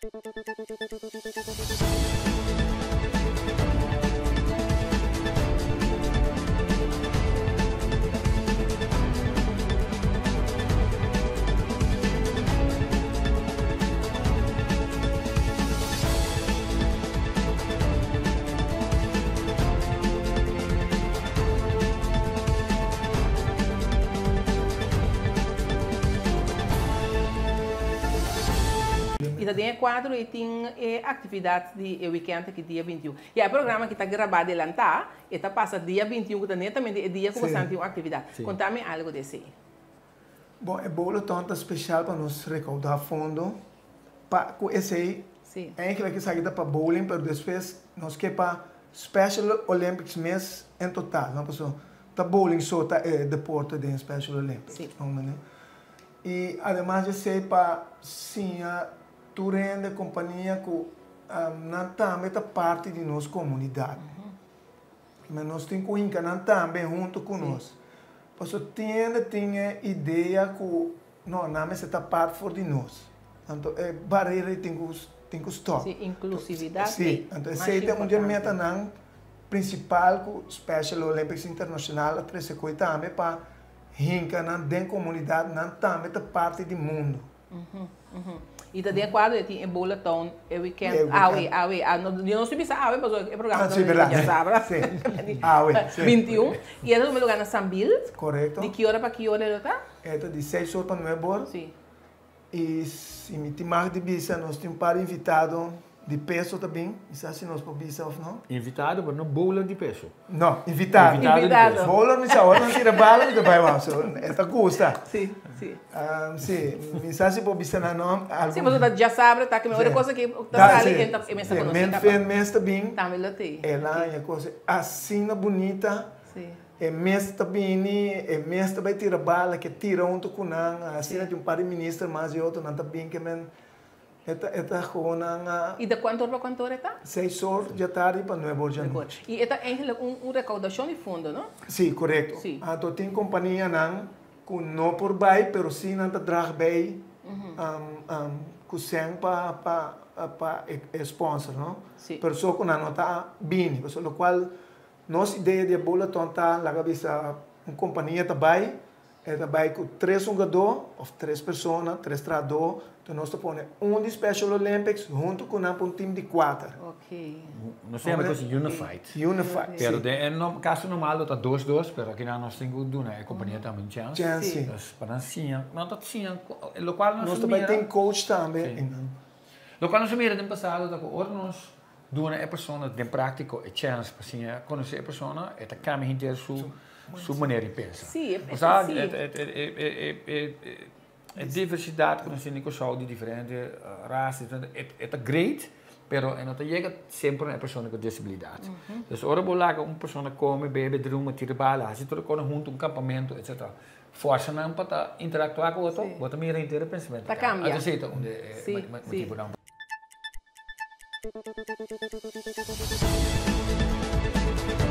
E tem quadro e tem atividades de weekend aqui dia 21. E o programa que está gravado lá está, e está passa dia 21, que também é dia que você tem uma atividade. Conta-me algo desse. Bom, é bolo tanto especial para nos recaudar fundo. Para esse aí, é que sai para bowling, mas depois nós quer para Special Olympics mês em total, não pessoal. Tá bowling só tá deporte de Special Olympics. E además de ser para sim turende a companhia que também está parte de nossa comunidade. Mas nós temos que encanar também junto com nós. Porque tinha ideia que não está parte de nós. Então, barreira tem que stop. Sim, inclusividade. Sim, então esse é um meta principal que Special Olympics Internacional a trazer também para encanar dentro da comunidade também está parte do mundo. E também quadro e tem boletom e weekend. Eu não sei se mas o programa já sabe. Sim. 21. E é no lugar na Sambil. Correto. De que hora para que hora está? É de 6 horas para 9 horas. Sim. E se me tem mais de visa, nós temos para invitado de peso também. Não sei se nós podemos visa ou não. Invitado, mas não bolo de peso. Não, invitado. Invitado. Bolo não sei, não tira bala, não vai lá. Esta custa. Sim, sim. Sim, não sei se pode visa não. Sim, mas você já sabe, tá? Que a outra coisa que está ali, que é mesa conosco. Mês também. Também lá tem. Ela é coisa assim bonita. Sim. É mês também, mês também tira bala, que tira junto com nós, assim de um par de ministros, mas eu outro não também que men com nós. E de quanto hora para quanto hora está? 6 horas da tarde para 9 horas da noite. E esta é uma recaudação de fundo, não? Sim, correto. Sim. Então tem companhia não com não por bem, pero sim não drag bem, com sem para sponsor, não? Sim. Pessoa que não está bem, pelo qual nossa ideia de boletom está lá cabeça uma companhia também com 3 jogadores ou 3 pessoas, 3 tradutores, então nós põe de Special Olympics junto com um time de 4. Ok. Nós temos coisa unified. Unified. Pero no caso normal está 2-2, pero aqui nós temos a companhia também chance. Chance. Para assim, não está assim, o qual nós também tem coach também. O qual nós mira no passado, da nós doen a persona de prático e chance para conhecer a persona e caminhar inteiro sua maneira de pensar. Sim, a diversidade que nós temos de diferentes raças é great, pero não chega sempre a pessoa com disabilidade. Então, ora vou lá uma pessoa come, bebe, druma, tira bala, se tudo quando junto campamento, etc. Força não para interactuar com o outro, bota mira inteiro pensamento. Tá cambia. Aceita onde motivo não. Thank you.